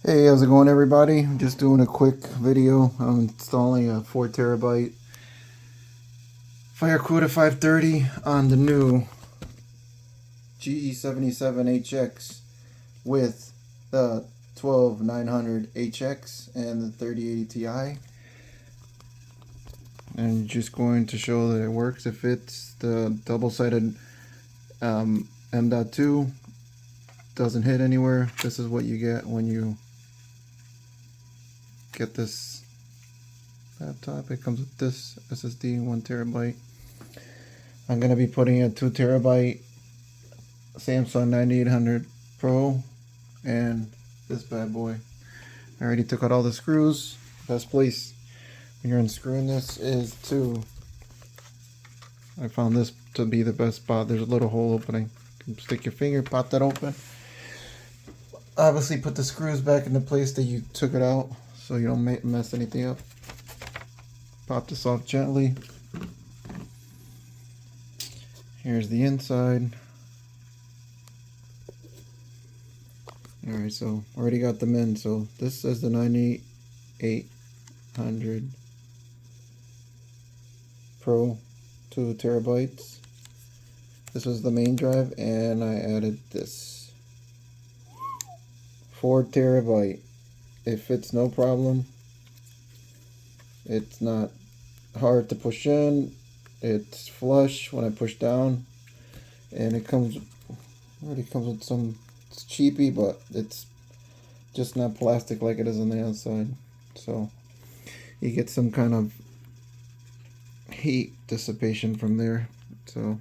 Hey, how's it going, everybody? I'm just doing a quick video. I'm installing a 4 terabyte Firecuda 530 on the new ge77hx with the 12900HX and the 3080 Ti. And just going to show that it works. If it's the double-sided m.2 doesn't hit anywhere, this is what you get when you get this laptop. It comes with this SSD, 1 terabyte. I'm going to be putting a 2 terabyte Samsung 9800 Pro and this bad boy. I already took out all the screws. Best place when you're unscrewing this is I found this to be the best spot. There's a little hole opening. You can stick your finger, pop that open. Obviously put the screws back in the place that you took it out so you don't mess anything up. Pop this off gently. Here's the inside. Alright, so already got them in. So this is the 9800 Pro, 2 terabytes. This was the main drive, and I added this 4 terabyte. It fits no problem. It's not hard to push in. It's flush when I push down, and it already comes with some. It's cheapy, but it's just not plastic like it is on the outside. So you get some kind of heat dissipation from there. So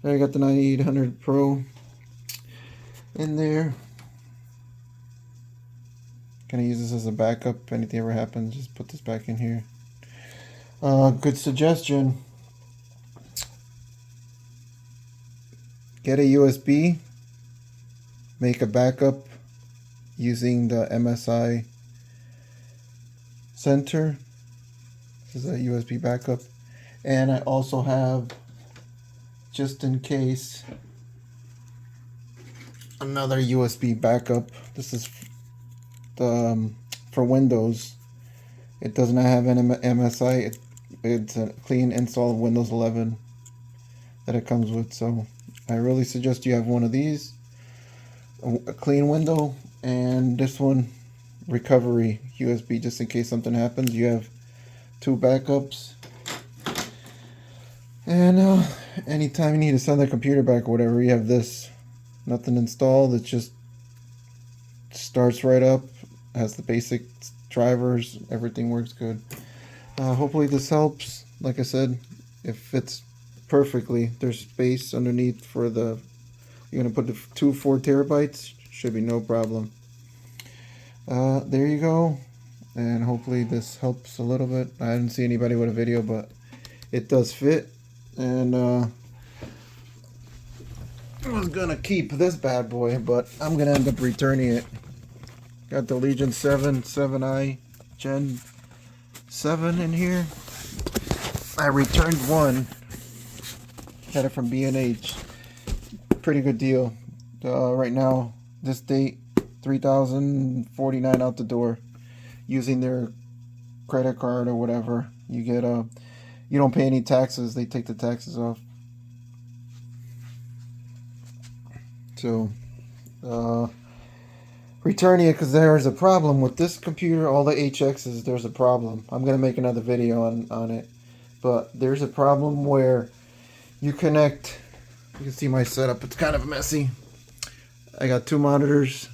I got the 9800 Pro in there. Gonna use this as a backup. If anything ever happens, just put this back in here. Good suggestion. Get a USB. Make a backup using the MSI center. This is a USB backup. And I also have, just in case, another USB backup. This is for Windows. It does not have an MSI. It's a clean install of Windows 11 that it comes with. So I really suggest you have one of these, a clean window, and this one, recovery USB, just in case something happens. You have 2 backups, and anytime you need to send the computer back or whatever, you have this. Nothing installed. It just starts right up, has the basic drivers, everything works good. Hopefully this helps. Like I said, it fits perfectly. There's space underneath for the, you're gonna put the 2 4 terabytes, should be no problem. There you go, and hopefully this helps a little bit. I didn't see anybody with a video, but it does fit. And I was gonna keep this bad boy, but I'm gonna end up returning it. Got the Legion 7i Gen 7 in here. I returned one. Had it from B&H. Pretty good deal. Right now, this date, $3,049 out the door. Using their credit card or whatever, you get you don't pay any taxes. They take the taxes off. So, returning it because there's a problem with this computer. All the HXs, there's a problem. I'm gonna make another video on it, but there's a problem where you connect. You can see my setup. It's kind of messy. I got 2 monitors.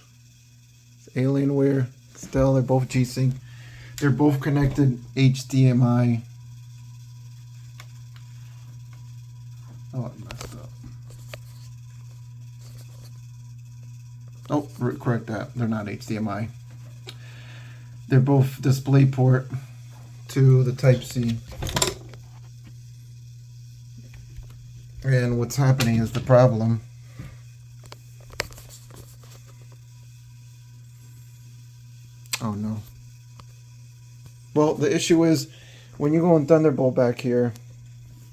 It's Alienware. Still, they're both G-Sync. They're both connected HDMI. Oh, I messed up. Oh, correct that. They're not HDMI. They're both DisplayPort to the Type-C. And what's happening is the problem. Oh no. Well, the issue is when you go in Thunderbolt back here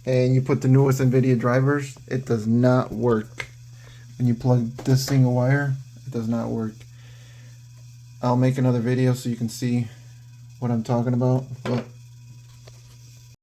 and you put the newest NVIDIA drivers, it does not work. When you plug this single wire, it does not work. I'll make another video so you can see what I'm talking about. But